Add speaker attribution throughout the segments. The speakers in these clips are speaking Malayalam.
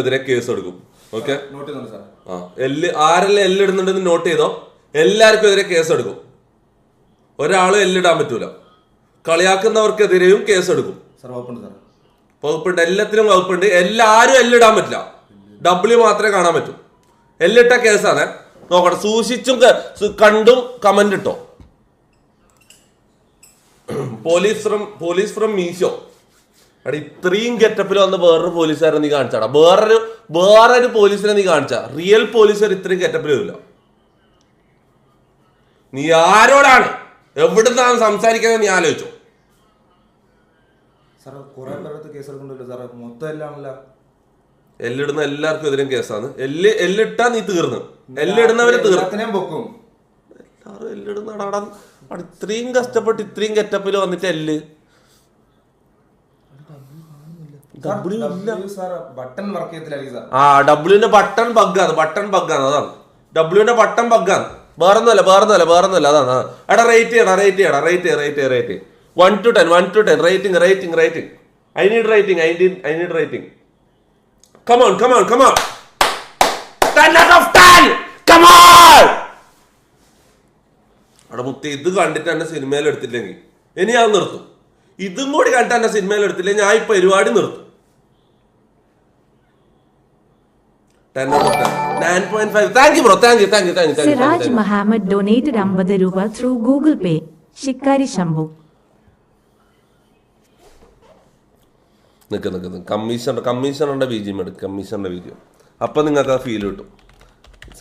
Speaker 1: എതിരെ കേസ് എടുക്കും. ഓക്കെ, ആരെല്ലാം എല്ലിടുന്നുണ്ടെന്ന് നോട്ട് ചെയ്തോ. എല്ലാവർക്കും എതിരെ കേസ് എടുക്കും. ഒരാളും എല്ലിടാൻ പറ്റൂല. കളിയാക്കുന്നവർക്കെതിരെയും കേസ് എടുക്കും. വകുപ്പുണ്ട്, എല്ലാത്തിനും വകുപ്പുണ്ട്. എല്ലാരും എല്ലിടാൻ പറ്റില്ല. ഡബ്ല്യു മാത്രമേ കാണാൻ പറ്റൂ. എല്ലിട്ട കേസാണ്. നോക്കട്ടെ, സൂക്ഷിച്ചും കണ്ടും കമന്റ് ഇട്ടോ. Police from Meesho. എടാ, ഇത്രയും ഗെറ്റപ്പിൽ വന്ന് വേറൊരു പോലീസുകാരെ നീ കാണിച്ചാടാ. വേറൊരു പോലീസിനെ നീ കാണിച്ചാ. റിയൽ പോലീസുകാർ ഇത്രയും ഗെറ്റപ്പിൽ വരില്ല. നീ ആരോടാണ്, എവിടുന്നാണ് സംസാരിക്കുന്നത് നീ ആലോചിച്ചോ. എല്ലിടുന്ന എല്ലാവർക്കും എതിരും കേസാണ്. എല്ലിട്ടാ നീ തീർന്നു. എല്ലിടുന്നവരെ തീർന്നു. എല്ലാവരും എല്ലിടുന്നടാ. ഇത്രയും കഷ്ടപ്പെട്ട് ഇത്രയും ഗെറ്റപ്പിൽ വന്നിട്ട് എല്ല് ഡബ്ല്യുവിന്റെ ബട്ടൺ ബഗ്ഗാണ്. അതാണ് ഡബ്ല്യുവിന്റെ ബട്ടൺ ബഗ്ഗാണ്. വേറൊന്നുമല്ല അതാണ്. എടാ റേറ്റ് ചെയ്യടാ. 1 to 10 rating. I need rating. Come on. 10 out of 10. Come on. എടാ മുത്തി, ഇത് കണ്ടിട്ട് എന്നെ സിനിമയിൽ എടുത്തില്ലെങ്കിൽ ഇനി ഞാൻ നിർത്തും. ഇതും കൂടി കണ്ടിട്ട് എന്നെ സിനിമയിൽ എടുത്തില്ലെങ്കിൽ ഞാൻ ഈ പരിപാടി നിർത്തും. 10 out of 10. 9.5. Thank you bro. Thank you.
Speaker 2: Siraj Muhammad donated 50 രൂപ through Google Pay. ശിക്കാരി ശംഭു.
Speaker 1: നിക്ക് കമ്മീഷണറുടെ ബീജിയം എടുക്കും. കമ്മീഷണറുടെ ബീജിയം അപ്പം നിങ്ങൾക്ക് ആ ഫീൽ കിട്ടും.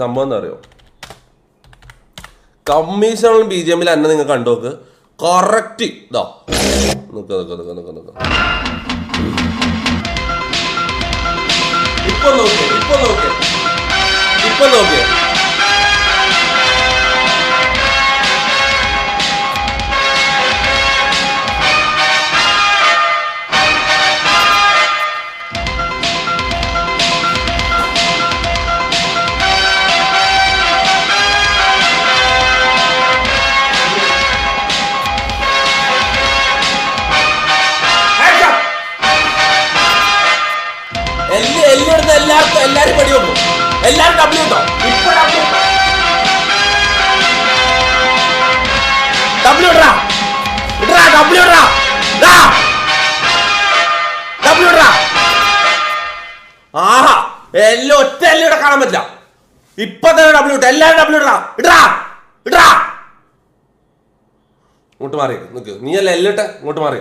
Speaker 1: സംഭവം എന്താ അറിയോ, കമ്മീഷണർ ബീജിയമിൽ എന്നെ നിങ്ങൾ കണ്ടോക്ക്. കറക്റ്റ് ഇതാ. നിക്ക് ഇപ്പൊ നോക്കിയേ. എല്ലാരും പടി വന്നു. എല്ലാരും ഡബ്ല്യു ഇട്ടോ. ഇപ്പൊ ഡബ്ല്യു ഇടാ. ആഹാ, എല്ലാം ഒറ്റ എല്ലാം ഇവിടെ കാണാൻ പറ്റില്ല. ഇപ്പൊ തന്നെ ഡബ്ല്യു ഇട്ടോ. എല്ലാരും ഡബ്ല്യു ഇടാ. ഇങ്ങോട്ട് മാറി നിക്ക്. നീ അല്ല എല്ലിട്ടെ. ഇങ്ങോട്ട് മാറി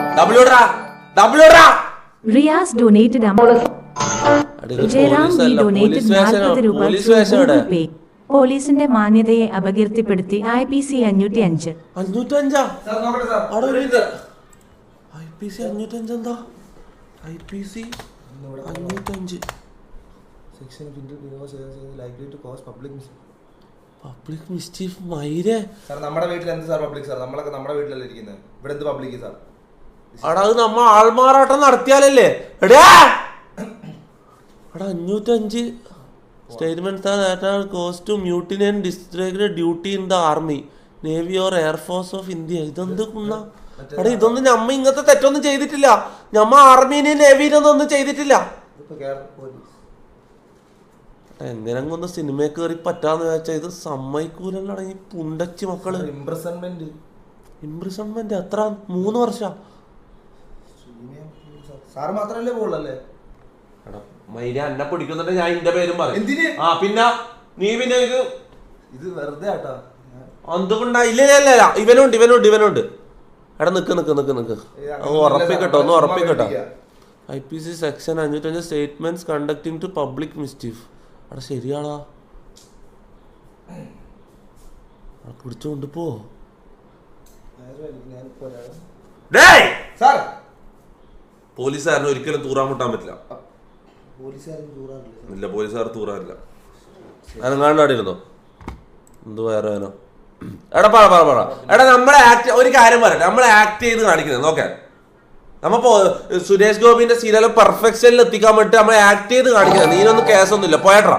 Speaker 1: ഡബ്ല്യു ഇടാ.
Speaker 2: Riaz donated Jairam donated 40 രൂപ through Google Pay. പോലീസിന്റെ മാന്യതയെ അപകീർത്തിപ്പെടുത്തി IPC 505.
Speaker 1: എന്താ IPC 505? Public mischief മൈരെ.
Speaker 3: നമ്മുടെ വീട്ടിൽ എന്ത് സാർ പബ്ലിക് സാർ? നമ്മളൊക്കെ നമ്മുടെ വീട്ടിലല്ലേ ഇരിക്കുന്നത്. ഇവിടെ എന്ത് പബ്ലിക് സാർ?
Speaker 1: അടാ, അത് നമ്മ ആൾമാറാട്ടം നടത്തിയാലല്ലേ. എടാ 505 statement cause to mutiny and destruct duty in the army, navy or air force of India. ഇതെന്ത് കുണ്ണ? എടാ, ഇതൊന്നും നമ്മ ഇങ്ങനത്തെ തെറ്റൊന്നും ചെയ്തിട്ടില്ല. നമ്മ ആർമീനെയും നേവിയിലൊന്നും ഒന്നും ചെയ്തിട്ടില്ല. എങ്ങനെങ്ങ ഒന്ന് സിനിമയെ കയറി പറ്റാന്ന് വെച്ചാൽ ഇത് സമ്മതിക്കൂലല്ലട ഈ പുണ്ടച്ചി മക്കള്. ഇംപ്രിസൺമെന്റ് എത്ര? 3 വർഷം.
Speaker 3: സാറ് മാത്രല്ലേ പോളല്ലേ?
Speaker 1: എടാ മൈര, എന്നെ പിടിക്കുന്നുണ്ട് ഞാൻ എന്റെ പേരും പറയും. പിന്നെ നീ പിന്നെ
Speaker 3: ഇത് വെറുതെ ആട്ടാ.
Speaker 1: എന്തുകൊണ്ടാ? ഇല്ല ഇവനുണ്ട്. എടാ നിക്ക് ഒന്ന് ഉറപ്പിക്കട്ടോ. IPC section 505 statements conducting to public mischief. എടാ ശരിയാടാ, പിടിച്ചോണ്ട് പോ. പോലീസുകാരന് ഒരിക്കലും തൂറാൻ മുട്ടാൻ പറ്റില്ല. ഇല്ല, പോലീസുകാർ തൂറാറില്ല. അനങ്ങാണ്ടാടിരുന്നോ എന്ത് വേറാനോ. എടാ പറ. എടാ നമ്മളെ ഒരു കാര്യം പറയാം. നമ്മളെ ആക്ട് ചെയ്ത് കാണിക്കുന്നത് നോക്കാൻ. നമ്മപ്പോ സുരേഷ് ഗോപിന്റെ സീരിയൽ പെർഫെക്ഷനിൽ എത്തിക്കാൻ വേണ്ടി നമ്മളെ ആക്ട് ചെയ്ത് കാണിക്കുന്നത്. നീനൊന്നും കേസൊന്നുമില്ല. പോയട്രാ.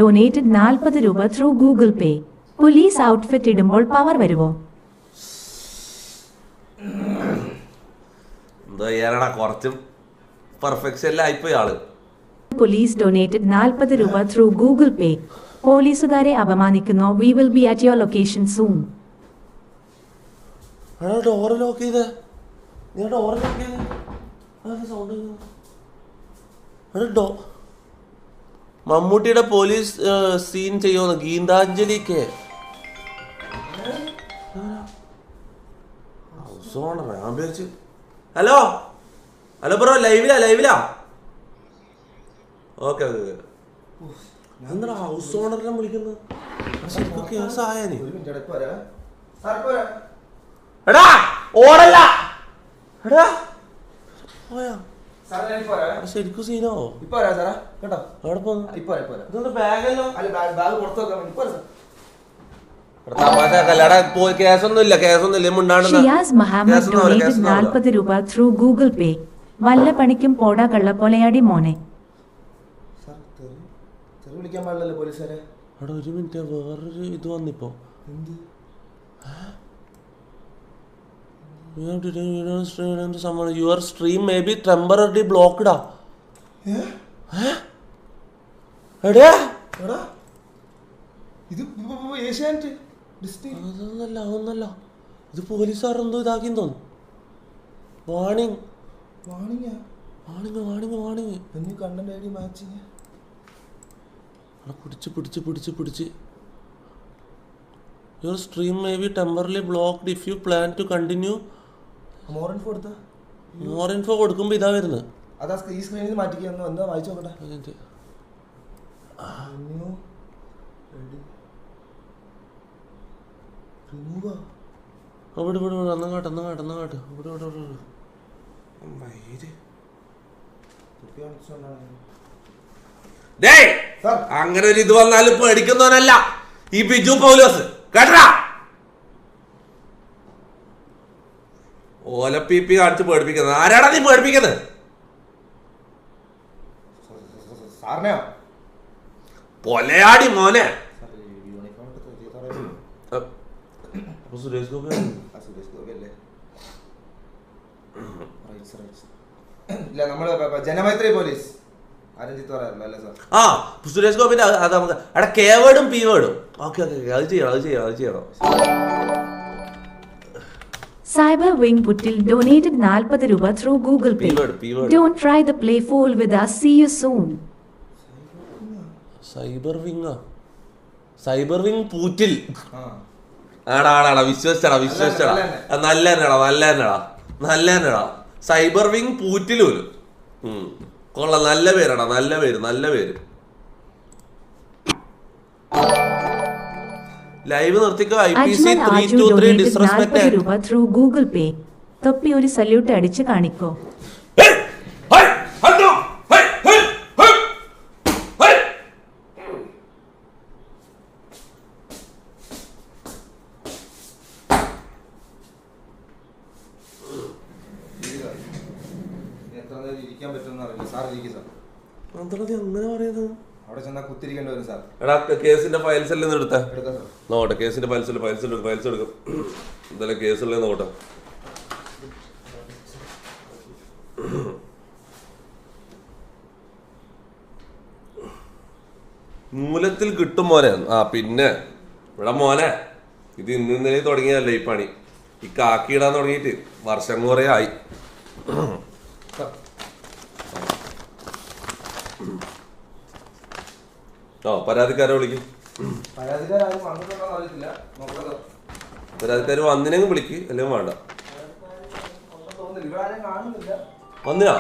Speaker 2: ഡൊനേറ്റഡ് 40 രൂപ through Google Pay. Police outfit ഇടുമ്പോൾ പവർ വരുമോ?
Speaker 1: എന്തോ ചെയ്യാനാടാ, കുറച്ചും പെർഫെക്ഷനിലായിപ്പോയി ആള്.
Speaker 2: പോലീസ് ഡൊനേറ്റഡ് 40 രൂപ ത്രൂ ഗൂഗിൾ പേ. പോലീസുകാരെ അപമാനിക്കുന്നു. We will be at your location soon.
Speaker 1: Door lock ചെയ്തേ, നീ ഡോറ് ലോക്ക് ചെയ്തേ. സൗണ്ട് മമ്മൂട്ടിയുടെ പോലീസ് സീൻ ചെയ്യുമെന്ന് ഗീതാഞ്ജലിക്ക്. ഹലോ ഹലോ ബ്രോ, ലൈവിലാ. Okay okay. എന്താ ഹൗസ് ഓണറിനെ വിളിക്കുന്നത്? ശരിക്കും കേസായാനി. എടാ ഓടല്ല, എടാ പോയാ ശരിക്കും സീനോ? എവിടെ പോന്നു? ഇതെന്താ ബാഗല്ലോ? കേസൊന്നുമില്ല,
Speaker 2: ഷിയാസ് മുഹമ്മദ് ഡൊനേറ്റഡ് 40 രൂപ ത്രൂ ഗൂഗിൾ പേ. വല്ല പണിക്കും പോടാ കള്ളപ്പൊലയാടി മോനെ.
Speaker 3: വിളിക്കാൻ പാടില്ലല്ലോ പോലീസുകാരെ.
Speaker 1: അവിടെ ഒരു മിനിറ്റ്, വേറൊരു ഇത് വന്നിപ്പോ. Your stream may be temporary ബ്ലോക്ക്ഡാ. അതൊന്നല്ല, ഇത് പോലീസുകാർ എന്തോ ഇതാക്കിന്ന് തോന്നുന്നു. വാണിംഗ്.
Speaker 3: Content ID matching.
Speaker 1: പിടിച്ച്. Your stream may be temporary blocked if you plan to continue. More info കൊടുക്കുമ്പോ ഇതാ വരുന്നത്.
Speaker 3: അതാ ഈ സ്ക്രീനിൽ മാറ്റിക്കുന്നു. എന്താ വായിച്ചു നോക്കട്ടെ.
Speaker 1: അങ്ങനെ ഒരു ഇത് വന്നാലും പേടിക്കുന്നവനല്ല ഈ ബിജു പൗലോസ്, കേട്ടാ? ഓലപ്പിപ്പി കാണിച്ച് പേടിപ്പിക്കുന്നത്. ആരാടാ നീ പേടിപ്പിക്കുന്നത്? പൊലയാടി മോനെ. സുരേഷ് ഗോപി
Speaker 3: ജനമൈത്രി പോലീസ്
Speaker 1: സുരേഷ് ഗോപിന്റെ അത് നമുക്ക് അവിടെ കേവേഡും പി വേർഡും. ഓക്കെ അത് ചെയ്യണം.
Speaker 2: Cyber Wing Puttil donated 40 രൂപ through Google Pay. Don't try the play fool with us. See you soon.
Speaker 1: Cyber wing പൂറ്റിൽ. ആടാ വിശ്വസിച്ചടാ. നല്ല തന്നെടാ. സൈബർ വിങ് പൂറ്റിൽ പോലും കൊള്ളാം. നല്ല പേരാടാ, നല്ല പേര്. ലൈവ് നിർത്തിക്കോ. IPC 323 ഡിസ്റെസ്പെക്ട്
Speaker 2: രൂപ ത്രൂ ഗൂഗിൾ പേ. തൊപ്പി ഒരു സല്യൂട്ട് അടിച്ച് കാണിക്കോ.
Speaker 1: അങ്ങനെ പറയുന്നത്?
Speaker 3: അവിടെ ചെന്നാ കുത്തിരിക്കേണ്ടി വരും സാർ.
Speaker 1: എടാ കേസിന്റെ ഫയൽസ് എല്ലാം എടുത്ത നോട്ടെ. കേസിന്റെ ഫയൽസ് എടുക്കും. എന്തായാലും കേസുള്ള നോട്ടെ. മൂലത്തിൽ കിട്ടും മോനെ. പിന്നെ ഇവിടെ മോനെ ഇത് ഇന്നലെ തുടങ്ങിയതല്ലേ ഈ പണി. ഈ കാക്കിയിടാൻ തുടങ്ങിയിട്ട് വർഷം കുറേ ആയി. പരാതിക്കാരെ വിളിക്കും. പരാതിക്കാര് വന്നിനെങ്കിൽ വിളിക്ക്, അല്ലെങ്കിൽ വേണ്ട. വന്നിനാ?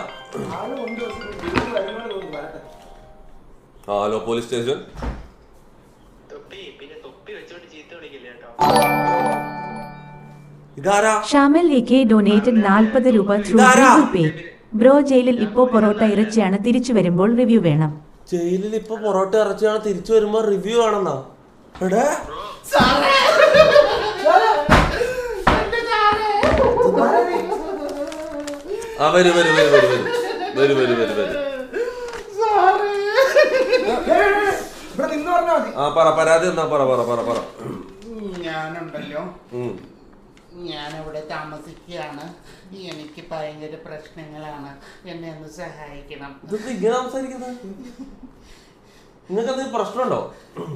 Speaker 1: Hello police station. ഇതാരാ?
Speaker 2: ഷാമിൽ AK ഡൊനേറ്റഡ് 40 രൂപ ത്രൂ ഗൂഗിൾ പേ. ബ്രോ ജയിലിൽ ഇപ്പോ പൊറോട്ട ഇറച്ചിയാണ്, തിരിച്ചു വരുമ്പോൾ റിവ്യൂ വേണം.
Speaker 1: ജയിലിൽ ഇപ്പൊ പൊറോട്ട ഇറച്ചിയാണ്, തിരിച്ചു വരുമ്പോ റിവ്യൂ ആണെന്നാ? വരും. പരാതി എന്നാ പറ.
Speaker 4: ഞാനുണ്ടല്ലോ ഞാനിവിടെ താമസിക്കുകയാണ്. എനിക്ക് ഭയങ്കര പ്രശ്നങ്ങളാണ്. എന്നെ ഒന്ന് സഹായിക്കണം.
Speaker 1: ഇങ്ങനെ സംസാരിക്കുന്നത് നിങ്ങൾക്ക് എന്തെങ്കിലും പ്രശ്നമുണ്ടോ?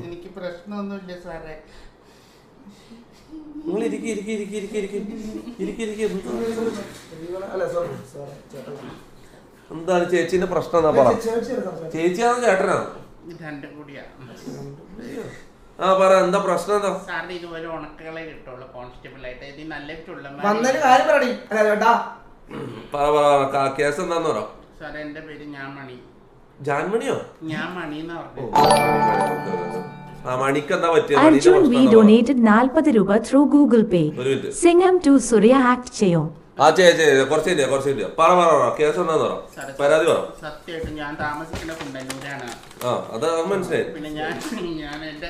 Speaker 4: എനിക്ക് പ്രശ്നമൊന്നുമില്ല സാറേ.
Speaker 1: നിങ്ങൾ ഇരിക്കി. എന്താണ് ചേച്ചിന്റെ പ്രശ്നം എന്നാ പറ. ചേച്ചിയാണോ ചേട്ടനാണോ?
Speaker 4: രണ്ടും കൂടിയാ.
Speaker 1: ആ പറ, എന്താ പ്രശ്നം എന്താ?
Speaker 4: സാറിന് ഇതുപോലെ ഉണക്കുകളെ കിട്ടുള്ളൂ കോൺസ്റ്റബിൾ ആയിട്ട്. ഇത് നല്ല
Speaker 1: കേസ് എന്താന്ന് പറ.
Speaker 4: സാറേ എന്റെ പേര് ഞാൻമണി.
Speaker 1: ജാൻമണിയോ?
Speaker 4: ഞാൻ മണി എന്ന് പറഞ്ഞു.
Speaker 1: മണിക്ക് എന്താ പറ്റിയ?
Speaker 2: Arjun V donated 40 രൂപ through Google Pay. Singham to Surya act ചെയ്യോ?
Speaker 1: ആ കുറച്ചില്ല. പറ കേസ് എന്താന്ന് പറ. പരാതി പറ.
Speaker 4: സത്യമായിട്ടും ഞാൻ താമസിക്കുന്ന കുണ്ടന്നൂരാണ്.
Speaker 1: അത് മനസ്സിലായി.
Speaker 4: പിന്നെ ഞാൻ എന്റെ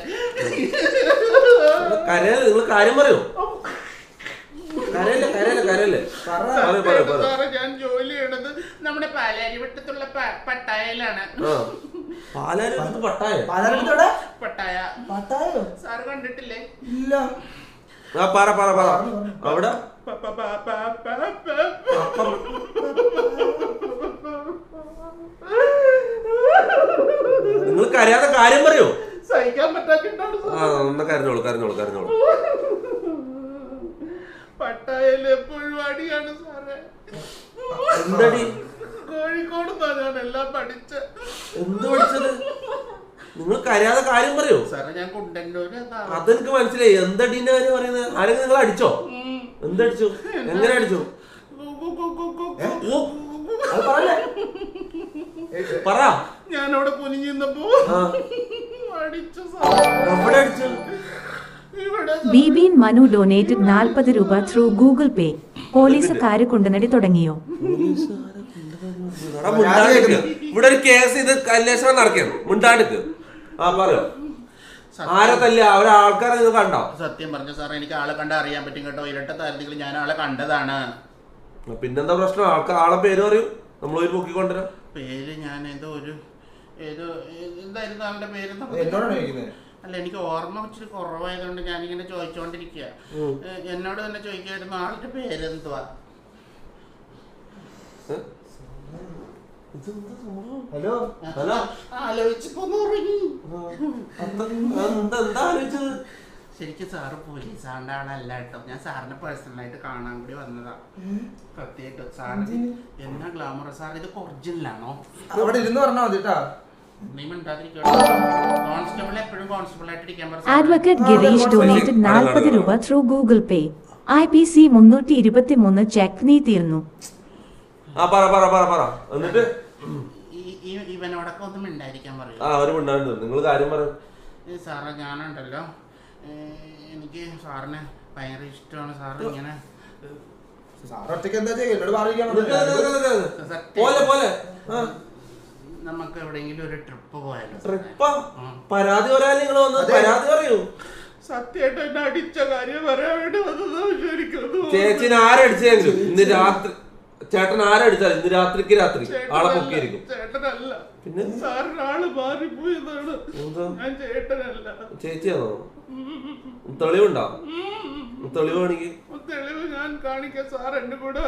Speaker 1: നിങ്ങൾ കാര്യം പറയൂ. കരയല്ലേ.
Speaker 4: സാറേ ഞാൻ ജോലി ചെയ്യണത് നമ്മുടെ പാലാരിവട്ടത്തുള്ള പട്ടായയിലാണ്. പട്ടായ സാറ് കണ്ടിട്ടില്ലേ?
Speaker 3: ഇല്ല.
Speaker 1: പറ അവിടെ നിങ്ങൾ കരയാതെ കാര്യം പറയൂ.
Speaker 4: സഹിക്കാൻ പറ്റാത്തിട്ടാണ്.
Speaker 1: കരഞ്ഞോളൂ.
Speaker 4: പട്ടായയില് എപ്പോഴും അടിയാണ് സാറേ.
Speaker 1: എന്തടി?
Speaker 4: കോഴിക്കോട് ഞാൻ എല്ലാം പഠിച്ചത്.
Speaker 1: നിങ്ങൾ കരയാതെ കാര്യം പറയൂ.
Speaker 4: സാറേ ഞാൻ കുണ്ടന്നൂര്.
Speaker 1: അതെനിക്ക് മനസ്സിലായി. എന്തടീന്റെ കാര്യം പറയുന്നത്? ആരെങ്കിലും നിങ്ങൾ അടിച്ചോ? എന്തടിച്ചു? എങ്ങനെ അടിച്ചു? പറ.
Speaker 4: ഞാനവിടെ കുനിഞ്ഞപ്പോ അടിച്ചു.
Speaker 1: എവിടെ അടിച്ചു?
Speaker 2: ബീബീൻ മനു ഡൊനേറ്റഡ് 40 രൂപ ത്രൂ ഗൂഗിൾ പേ. പോലീസുകാര് കുണ്ടനടി തുടങ്ങിയോ?
Speaker 1: ഇവിടെ ഒരു കേസ് ഇത് അന്വേഷണം നടക്കുന്നു. മുണ്ടാണ്ടിക്ക്. പറയോ ആരെ തല്ല ഒരാൾക്കാരെ ഇത് കണ്ടോ?
Speaker 4: സത്യം പറഞ്ഞു സാറേ, എനിക്ക് ആളെ കണ്ട അറിയാൻ പറ്റും കേട്ടോ. ഇരട്ട താരത്തിൽ ഞാൻ ആളെ കണ്ടതാണ്.
Speaker 1: പിന്നെന്താ പ്രശ്നം? ആളെ പേര് പറയും, നമ്മൾ ഒരു പൊക്കിക്കൊണ്ടുവരാം.
Speaker 4: പേര് ഞാൻ എന്തായിരുന്നു ആളുടെ പേര്? അല്ല, എനിക്ക് ഓർമ്മ ഇച്ചിരി കുറവായതുകൊണ്ട് ഞാനിങ്ങനെ ചോദിച്ചോണ്ടിരിക്കുക. എന്നോട് തന്നെ ചോദിക്കായിരുന്നു ആളുടെ പേരെന്തുവാ. ശരിക്കും സാറ് പോലീസാണ്ട് ആളല്ല കേട്ടോ. ഞാൻ സാറിനെ പേഴ്സണലായിട്ട് കാണാൻ കൂടി വന്നതാ. സത്യമായിട്ടും സാറിന് എന്നാ ഗ്ലാമർ. സാർ ഇത് ഒറിജിനലാണോ?
Speaker 3: അവിടെ ഇരുന്ന് പറഞ്ഞാ മതി കേട്ടാ.
Speaker 2: Advocate Girish donated 40 രൂപ through Google Pay. IPC 323 check നീ തീർന്നു.
Speaker 1: എന്നിട്ട്
Speaker 4: ഇവനോടൊക്കെ ഒന്നും മിണ്ടായിരിക്കാൻ പറയും.
Speaker 1: നിങ്ങൾ കാര്യം പറയും.
Speaker 4: സാറേ ഞാനുണ്ടല്ലോ, എനിക്ക് സാറിന് ഭയങ്കര ഇഷ്ടമാണ്. സാറ് ഇങ്ങനെ നമുക്ക് എവിടെയെങ്കിലും ഒരു ട്രിപ്പ് പോയാലോ?
Speaker 1: പരാതി പറയാൻ നിങ്ങൾ പരാതി പറയൂ.
Speaker 4: സത്യമായിട്ട് എന്നെ അടിച്ച കാര്യം പറയാൻ വേണ്ടി വന്നത്.
Speaker 1: ചേച്ചിനെ ആരടിച്ചെങ്കിലും ഇന്ന് രാത്രി, ചേട്ടൻ ആരടിച്ചാലും ഇന്ന് രാത്രിക്ക് രാത്രി ആളെ പൊക്കിയിരിക്കും.
Speaker 4: ചേട്ടനല്ല, പിന്നെ സാറിന് ആള് മാറിപ്പോയതാണ്. ഞാൻ ചേട്ടനല്ല.
Speaker 1: ചേച്ചിയാണോ? തെളിവുണ്ടോ? തെളിവാണെങ്കിൽ
Speaker 4: തെളിവ് ഞാൻ കാണിക്കാം. സാർ എന്റെ കൂടെ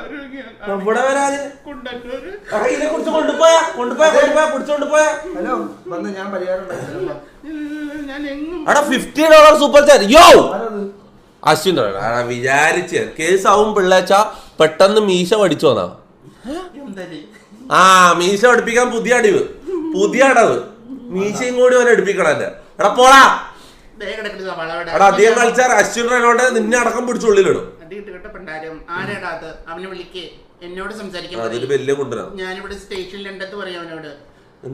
Speaker 1: ഇവിടെ വരാന്
Speaker 4: കുണ്ടന്നൂര്
Speaker 1: ഇതിനെ കുറിച്ച് കൊണ്ടുപോയാ പിടിച്ചോണ്ടുപോയാ.
Speaker 3: ഹലോ വന്ന് ഞാൻ പരിഹാരം
Speaker 4: ഞാൻ എങ്ങും
Speaker 1: $50 സൂപ്പർ ചാറ്റ്. യോ അശ്വിൻ വിചാരിച്ച് കേസ് ആവും പിള്ളേച്ച പെട്ടെന്ന് മീശ പഠിച്ചു വന്നാ. മീശ പഠിപ്പിക്കാൻ പുതിയ അടവ് മീശയും കൂടി അവനെ എടുപ്പിക്കണല്ലേ. എടാ പോടാ. എടാ അധികം കളിച്ചാൽ അശ്വിൻ റെനോടെ നിന്നെ അടക്കം പിടിച്ചുള്ളിലിടും.
Speaker 4: എന്നോട് സംസാരിക്കാൻ
Speaker 1: അതൊരു വലിയ കൊണ്ടുവരാ.
Speaker 4: ഞാനിവിടെ സ്റ്റേഷനിൽ ഉണ്ടെന്ന് പറയാം അവനോട്.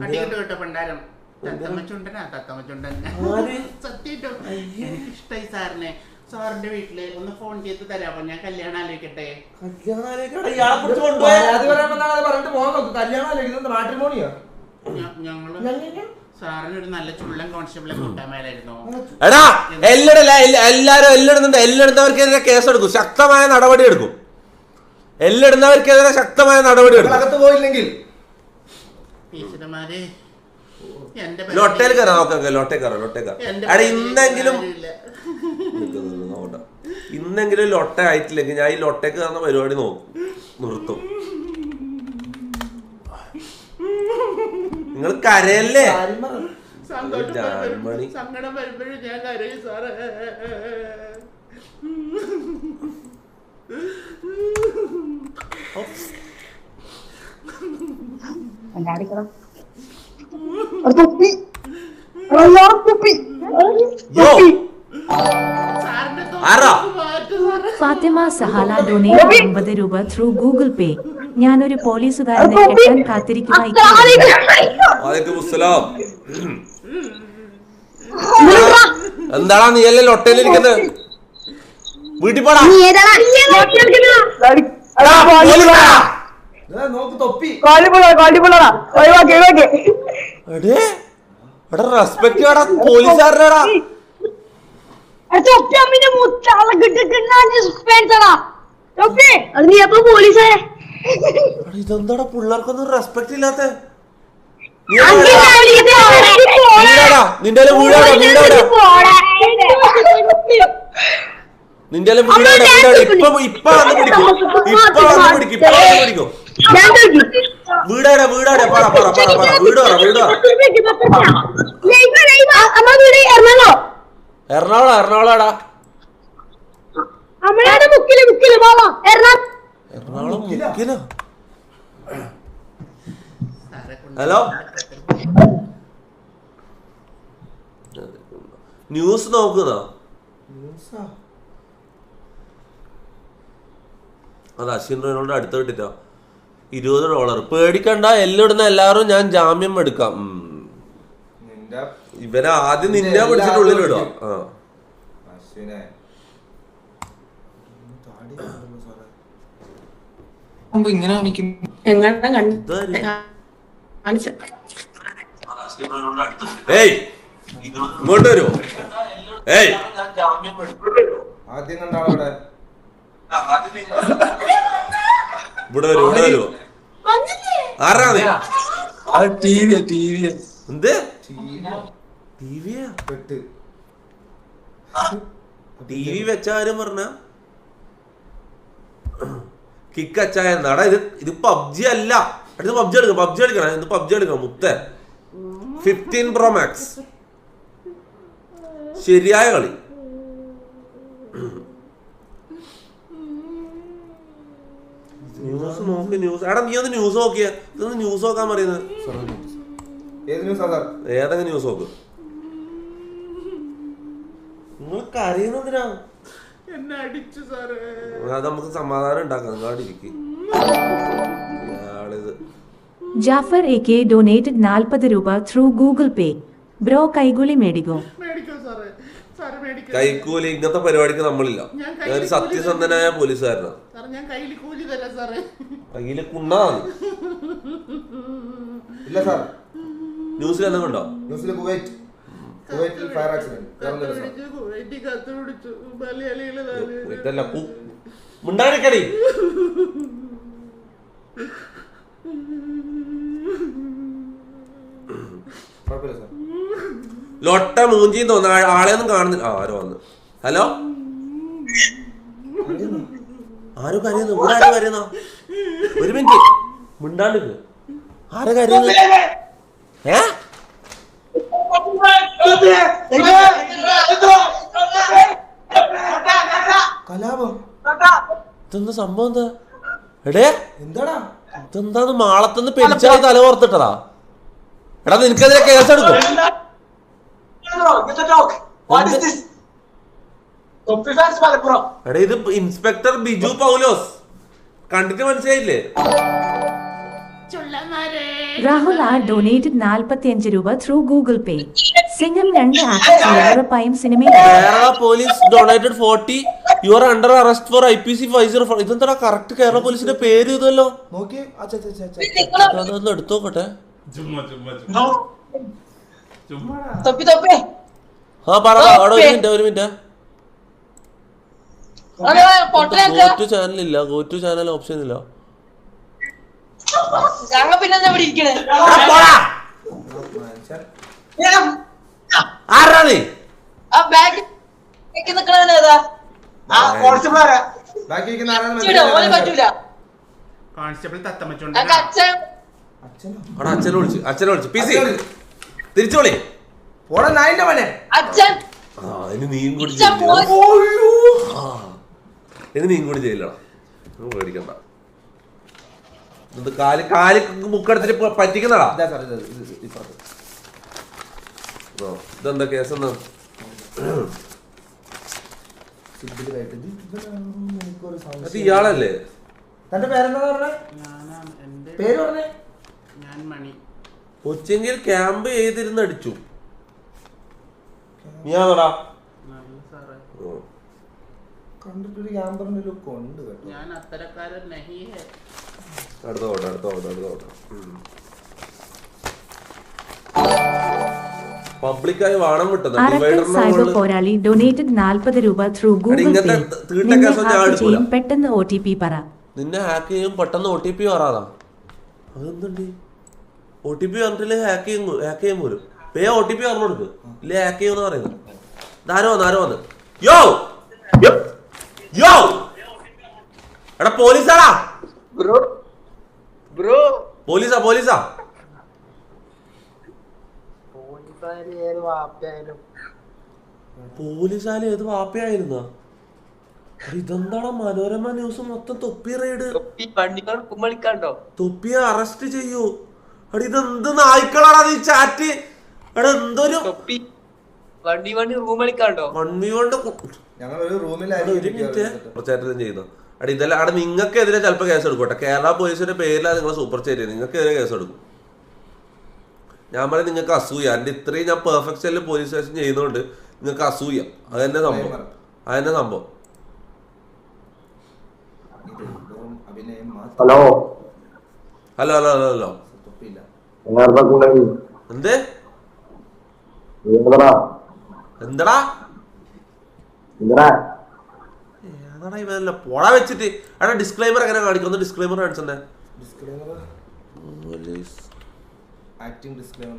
Speaker 4: അടികിട്ട് കേട്ടോ പണ്ടാരം. സത്യമായിട്ടും എനിക്ക് ഇഷ്ടായി സാറിനെ. സാറിന്റെ വീട്ടില് ഒന്ന് ഫോൺ ചെയ്ത് തരാമോ? ഞാൻ കല്യാണം ആലോചിക്കട്ടെ. ഞങ്ങള് സാറിന് ഒരു നല്ല ചുള്ളൻ കോൺസ്റ്റബിളെ കൂട്ടാൻ മേലായിരുന്നു.
Speaker 1: എടാ എല്ലായിടുന്നവർക്കെതിരെ കേസെടുക്കും, ശക്തമായ നടപടി എടുക്കും. എല്ലായിടുന്നവർക്കെതിരെ ശക്തമായ നടപടി എടുക്കും.
Speaker 3: അകത്ത് പോയില്ലെങ്കിൽ
Speaker 4: ടീച്ചർമാരെ
Speaker 1: ലൊട്ടയിൽ കയറാം. നോക്കാം ലൊട്ടേ കയറാം. എടാ ഇന്നെങ്കിലും ഇന്നെങ്കിലും ലൊട്ട ആയിട്ടില്ലെങ്കിൽ ഞാൻ ഈ ലൊട്ടയ്ക്ക് തന്ന പരിപാടി നിർത്തും. നിങ്ങൾ കരയല്ലേ?
Speaker 4: സങ്കടം വരുമ്പോഴും ഞാൻ കരയും സാറേ.
Speaker 2: ഫാത്തിമ സഹാല ഡൊനേറ്റ് 50 രൂപ ത്രൂ ഗൂഗിൾ പേ. ഞാനൊരു പോലീസുകാരനെ കെട്ടാൻ കാത്തിരിക്കുകയായി.
Speaker 1: എന്താടാ നീ അല്ലേ ലൊട്ടയിലിരിക്കുന്നത്? വീട്ടിൽ പോടാ. റെസ്പെക്ട് പോലീസുകാരനാടാ. ഇതെന്താടാ പിള്ളേർക്കൊന്നും റെസ്പെക്ട് ഇല്ലാത്ത? നിന്റെ വീടാടാ നിന്റെ വീടാടാ വീടാടാ പറ പറ പറ പറ വീട് പറ വീട് പറ. എറണാകുളം എറണാകുളാടാ. എറണാകുളം മുക്കിലോ? ഹലോ ന്യൂസ് നോക്കുന്നോ? അത് അശ്വിൻ റോയിനോട് അടുത്ത് കിട്ടിട്ടോ. $20. പേടിക്കണ്ട, എല്ലിടുന്ന എല്ലാവരും ഞാൻ ജാമ്യം എടുക്കാം. ഇവനെ ആദ്യം നിന്നെ പിടിച്ചിട്ട് ഉള്ളിൽ ഇടുക. ഇങ്ങോട്ട് വരുമോ?
Speaker 3: ആദ്യം കണ്ടാളവിടെ
Speaker 1: ഇവിടെ വരുമോ? ഇവിടെ വരുമോ? ആരാ നീ? എന്ത് ടി വി വെച്ചാരും പറഞ്ഞ കിക്ക് അച്ചായ എന്നാടാ. ഇത് പബ്ജി അല്ല. അടുത്ത് പബ്ജി എടുക്കണം, പബ്ജി എടുക്കണം. ഇത് പബ്ജി എടുക്കണം മുത്തേ. 15 Pro Max ശരിയായ കളി. ന്യൂസ് നോക്കി. ന്യൂസ് എടാ നീ ഒന്ന് ന്യൂസ് നോക്കിയ. ഇതൊന്ന് ന്യൂസ് നോക്കാൻ പറയുന്നത്. ഏതെങ്കിലും ന്യൂസ് നോക്ക്. നിങ്ങൾക്ക് അറിയുന്നതിനാ അത് നമുക്ക് സമാധാനം ഉണ്ടാക്കാം. നിങ്ങളാടിരിക്കും.
Speaker 2: ജാഫർ AK ഡൊനേറ്റഡ് 40 രൂപ ത്രൂ ഗൂഗിൾ പേ. ബ്രോ കൈകൂലി മേടിക്കോ?
Speaker 1: കൈക്കൂലി ഇങ്ങനത്തെ പരിപാടിക്ക് നമ്മളില്ല. ഞാനൊരു സത്യസന്ധനായ പോലീസുകാരനാണ്. കയ്യില് കുണ്ണാണ്.
Speaker 3: ഇല്ല സാർ.
Speaker 1: ന്യൂസിൽ എന്തെങ്കിലും ഉണ്ടോ?
Speaker 3: ന്യൂസിൽ കുവൈറ്റിൽ ഫയർ ആക്സിഡന്റ്.
Speaker 1: മിണ്ടാടിക്കടി. ലൊട്ട മൂഞ്ചിന്ന് തോന്നുന്നു. ആളെയൊന്നും കാണുന്നില്ല. ആരോ വന്നു. ഹലോ ആരും കരയുന്നു? ഇവിടെ ആരും കരയുന്നോ? ഒരു മിനിറ്റ് മിണ്ടാണ്ട്. ആരാ കരയുന്നു?
Speaker 3: കലാപം.
Speaker 1: ഇതെന്താ സംഭവം? എന്താ എടേ? എന്താടാ ഇതെന്താന്ന്? മാളത്തുനിന്ന് പെരിച്ചായി തല ഓർത്തിട്ടതാ. എടാ നിനക്കെതിരെ കേസെടുക്കും. എടാ ഇത് ഇൻസ്പെക്ടർ ബിജു പൗലോസ്. കണ്ടിട്ട് മനസ്സിലായില്ലേ?
Speaker 2: രാഹുൽ ആർ ഡൊനേറ്റഡ് 45 രൂപ through Google Pay. Singam 2 actors ഉറപ്പായും സിനിമയിൽ.
Speaker 1: Kerala police donated 40. You are under arrest for IPC 504. ഇതെന്താ കറക്റ്റ് കേരള പോലീസിന്റെ പേര് ഇതല്ലോ. അതൊന്ന് എടുത്തോട്ടെ. ആ പറ. അവിടെ ഒരു മിനിറ്റ്. ഗോറ്റു ചാനൽ ഇല്ല. ഗോറ്റു ചാനൽ ഓപ്ഷൻ ഇല്ല.
Speaker 3: ബാക്കി ഇരിക്കുന്ന
Speaker 4: കോൺസ്റ്റബിൾ തത്തമ്മച്ചോണ്ട്
Speaker 1: അച്ഛനെ വിളിച്ചു പി സി തിരിച്ചോളി
Speaker 3: പോടാ നായിന്റെ മോനെ.
Speaker 1: ഇനി നീയും കൂടി ചെയ്യില്ലടാ പേടിക്കണ്ട. ഇത് കാല് മുക്കെടുത്തിട്ട് പറ്റിക്കുന്നടാ. ഇതെന്താ കേസെന്നാ? അത് ഇയാളല്ലേ?
Speaker 3: തന്റെ പേരെന്താ പറഞ്ഞേ? പേര് പറഞ്ഞേ?
Speaker 4: ഞാൻ മണി.
Speaker 1: കൊച്ചെങ്കിൽ ക്യാമ്പ് ചെയ്തിരുന്ന് അടിച്ചു. നീയാണോടാ?
Speaker 3: കണ്ടിട്ടൊരു ക്യാമ്പറിന്റെ ലുക്ക് ഉണ്ട് കേട്ടോ.
Speaker 4: ഞാൻ അത്തരക്കാരൻ നഹി ഹേ.
Speaker 1: അടുത്ത പബ്ലിക്കായി വാണം വിട്ടത്.
Speaker 2: സൈബർ പോരാളി ഡൊനേറ്റഡ് 40 രൂപ ത്രൂ ഗൂഗിൾ പേ. പെട്ടെന്ന് OTP പറ.
Speaker 1: നിന്നെ ഹാക്ക് ചെയ്യും പെട്ടെന്ന് OTP പറയാതാ. അതെന്തുണ്ട്? OTP പറഞ്ഞിട്ടില്ലേ ഹാക്ക് ചെയ്യാൻ പോലും. പേ OTP പറഞ്ഞു കൊടുക്ക്. ഇല്ലേ ഹാക്ക് ചെയ്യുമെന്ന് പറയുന്നത്. ആരോ വന്ന് യോ എടാ പോലീസാടാ. പോലീസാ പോലീസായാലും ഏത് വാപ്പയായിരുന്ന? ഇതെന്താടാ മനോരമ ന്യൂസ് മൊത്തം തൊപ്പി റൈഡ്. തൊപ്പിയെ അറസ്റ്റ് ചെയ്യൂ. എടാ ഇതെന്ത് നായ്ക്കളാടാ നീ ചാറ്റ്. എടാ എന്തൊരു വണ്ടി ചെയ്യുന്നു. അടി ഇതെല്ലാം അവിടെ നിങ്ങൾക്കെതിരെ ചിലപ്പോൾ കേസ് എടുക്കട്ടെ. കേരള പോലീസിന്റെ പേരിലാണ് നിങ്ങൾ സൂപ്പർ ചേരി. നിങ്ങൾക്കെതിരെ കേസ് എടുക്കും. ഞാൻ പറയും നിങ്ങൾക്ക് അസൂയ. എൻ്റെ ഇത്രയും ഞാൻ പെർഫെക്റ്റ് സ്റ്റൈലിൽ പോലീസ് സ്റ്റേഷൻ ചെയ്യുന്നതുകൊണ്ട് നിങ്ങൾക്ക് അസൂയ. അതെന്നെ സംഭവം. ഹലോ എന്തടാ ഏതാടാ പോടാ വെച്ചിട്ട്. എടാ ഡിസ്ക്ലൈമർ എങ്ങനെ കാണിക്കും? ഒന്ന് ഡിസ്ക്ലൈമർ കാണിച്ചെന്നെ.
Speaker 3: ആക്ടിംഗ് ഡിസ്ക്ലെയിമർ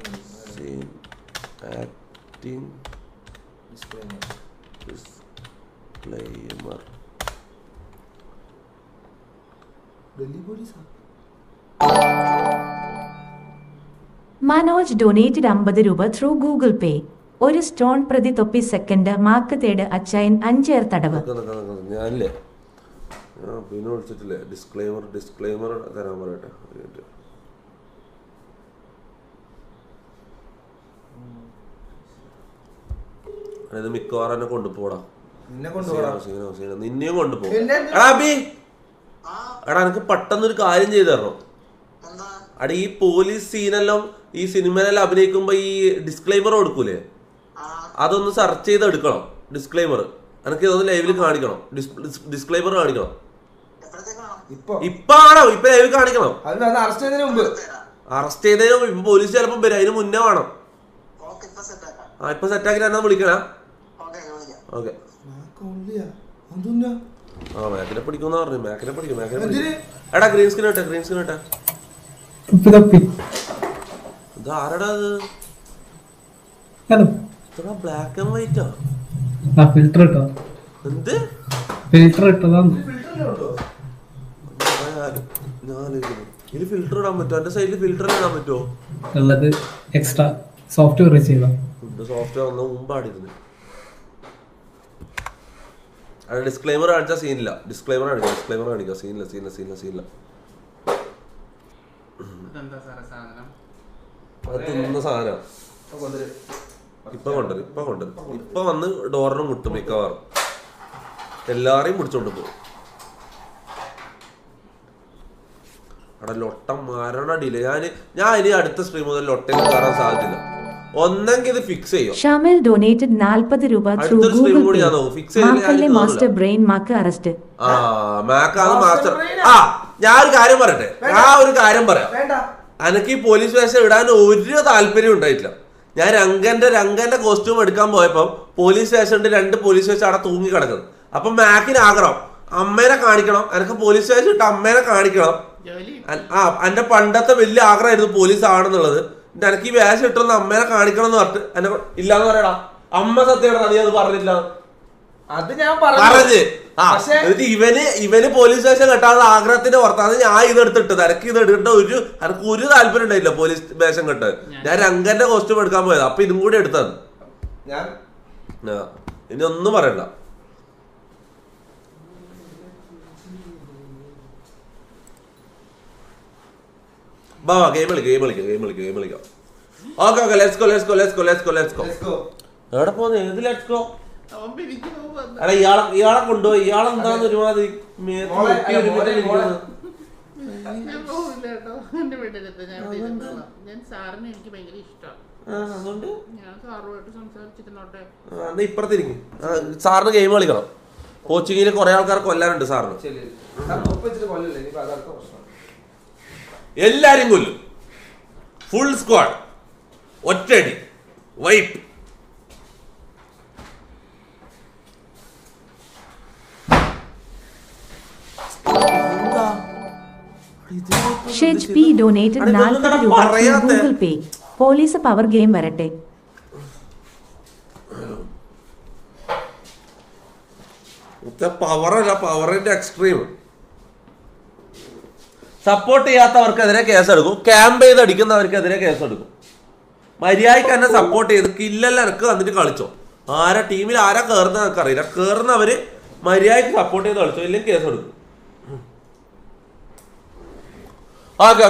Speaker 2: മനോജ് ഡൊനേറ്റഡ് 50 രൂപ ത്രൂ ഗൂഗിൾ പേ. ഒരു സ്റ്റോൺ പ്രതി തൊപ്പി സെക്കൻഡ് മാക്ക് തേട് അച്ചായൻ 5 ഏർ തടവ്.
Speaker 1: ഞാനില്ലേ പിന്നെ വിളിച്ചിട്ടില്ലേ ഡിസ്ക്ലെയിമർ തരാൻ പറയട്ടെ. അതായത് മിക്കവാറും എന്നെ കൊണ്ടുപോടാ. നിന്നെയും കൊണ്ടുപോകും. എടാ എനിക്ക് പെട്ടെന്നൊരു കാര്യം ചെയ്തു തരണം. അടാ ഈ പോലീസ് സീനെല്ലാം ഈ സിനിമയിലെല്ലാം അഭിനയിക്കുമ്പോ ഈ ഡിസ്ക്ലൈമർ കൊടുക്കൂലേ, അതൊന്ന് സെർച്ച് ചെയ്ത് എടുക്കണം. ഡിസ്ക്ലൈമർ എനിക്ക് ഇതൊന്ന് ലൈവിൽ കാണിക്കണം. ഡിസ്ക്ലൈമർ കാണിക്കണം. ഇപ്പൊ ലൈവിൽ കാണിക്കണം. അറസ്റ്റ് ചെയ്തതിന് ഇപ്പൊ പോലീസ് ചിലപ്പം വരും. അതിന് മുന്നേ വേണം. ഇപ്പൊ സെറ്റാക്കി എന്നാ വിളിക്കണേ. ഓക്കെ മാക്കിനെ പിടിക്കുമെന്ന് പറഞ്ഞു. മാക്കിനെ പിടിക്കും. എടാ ഗ്രീൻ സ്ക്രീൻ ഇട്ടെ. ഇത് ആരടാ അത്? ബ്ലാക്ക് ആൻഡ് വൈറ്റാ? എന്ത് ഫിൽറ്റർ ഇടാൻ പറ്റുമോ? എന്റെ സൈഡിൽ ഫിൽറ്റർ ഇടാൻ പറ്റുമോ?
Speaker 5: എക്സ്ട്രാ സോഫ്റ്റ്വെയർ
Speaker 1: സോഫ്റ്റ്വെയർ ഒന്നും മുമ്പാടിരുന്നു. ഡിസ്ക്ലൈമർ കാണിച്ചാൽ സീനില്ല. ഡിസ്ക്ലൈമർ കാണിക്കാം. സീനില്ല. അത് തിന്ന സാധനം ഇപ്പൊ വന്ന് ഡോറിനും മുട്ടും. മിക്കവാറും എല്ലാരെയും പിടിച്ചോണ്ട് പോകും. അവിടെ ലൊട്ട മരണടിയില്ല. ഞാൻ ഇനി അടുത്ത സ്ട്രീം മുതൽ ലൊട്ടയിൽ കയറാൻ സാധ്യതയില്ല. ഒന്നെങ്കിൽ ഇത് ഫിക്സ് ചെയ്യും.
Speaker 2: ഷാമിൽ ഡൊനേറ്റഡ് 40 രൂപ ത്രൂ ഗൂഗിൾ പേ. മാക്കല്ലേ മാസ്റ്റർ ബ്രെയിൻ മാക്ക് അറസ്റ്റ്.
Speaker 1: മാസ്റ്റർ. ഞാൻ ഒരു കാര്യം പറയാം. എനിക്ക് ഈ പോലീസ് വേഷം ഇടാൻ ഒരു താല്പര്യം ഉണ്ടായിട്ടില്ല. ഞാൻ രംഗന്റെ കോസ്റ്റ്യൂം എടുക്കാൻ പോയപ്പോ പോലീസ് സ്റ്റേഷനിൽ 2 പോലീസ് വേഷം അവിടെ തൂങ്ങി കിടക്കുന്നത്. അപ്പൊ മാക്കിന് ആഗ്രഹം അമ്മേനെ കാണിക്കണം. എനിക്ക് പോലീസ് വേഷം ഇട്ട് അമ്മേനെ കാണിക്കണം. എന്റെ പണ്ടത്തെ വലിയ ആഗ്രഹമായിരുന്നു പോലീസ് ആണെന്നുള്ളത്. എനിക്ക് ഈ വേഷം ഇട്ടൊന്ന് അമ്മേനെ കാണിക്കണം എന്ന് പറഞ്ഞിട്ട് എന്നെ ഇല്ലാന്ന് പറയടാ. അമ്മ സത്യം നീ അത് പറഞ്ഞില്ല.
Speaker 3: അത് ഞാൻ
Speaker 1: പറഞ്ഞ് എന്നിട്ട് ഇവന് പോലീസ് സ്റ്റേഷൻ കെട്ടാനുള്ള ആഗ്രഹത്തിന്റെ പുറത്താണ് ഞാൻ ഇത് എടുത്തിട്ടത്. എനിക്ക് ഇത് എടുക്കേണ്ട എനിക്ക് ഒരു താല്പര്യം ഉണ്ടായില്ല പോലീസ് സ്റ്റേഷൻ കെട്ട്. ഞാൻ രംഗന്റെ കോസ്റ്റ്യൂം എടുക്കാൻ പോയത്. അപ്പൊ ഇതും കൂടി എടുത്തത്. ഇനി ഒന്നും പറയണ്ട. ഗെയിം കളിക്കാം. Okay let's go. എവിടെ പോന്നെ? ഏത് ലെറ്റ്സ് ഗോ? എടാ ഇയാളെ കൊണ്ടുപോയി. ഇയാളെന്താന്ന് ഒരുമാതിരി ഇപ്പുറത്തിരിക്കും. സാറിന് ഗെയിം കളിക്കണം. കോച്ചിങ്ങിൽ കുറെ ആൾക്കാർ കൊല്ലാനുണ്ട് സാറിന്. എല്ലാരും കൊല്ലും. ഫുൾ സ്ക്വാഡ്, ഒറ്റയടി, വൈപ്പ്.
Speaker 2: ഷിജ് പി ഡൊനേറ്റഡ് 40 രൂപ Google Pay. Police power game വരട്ടെ.
Speaker 1: പവറല്ല, പവറിന്റെ എക്സ്ട്രീം. സപ്പോർട്ട് ചെയ്യാത്തവർക്കെതിരെ കേസെടുക്കും. ക്യാമ്പ് ചെയ്ത് അടിക്കുന്നവർക്കെതിരെ കേസെടുക്കും. മര്യാദയ്ക്ക് തന്നെ സപ്പോർട്ട് ചെയ്ത് കില്ലെല്ലാം എനിക്ക് വന്നിട്ട് കളിച്ചോ. ആരാ ടീമിൽ ആരാ കയറുന്ന എനിക്ക് അറിയില്ല. കയറുന്നവര് മര്യാദയ്ക്ക് സപ്പോർട്ട് ചെയ്ത് കളിച്ചോ, ഇല്ലെങ്കിൽ കേസെടുക്കും. ഓക്കെ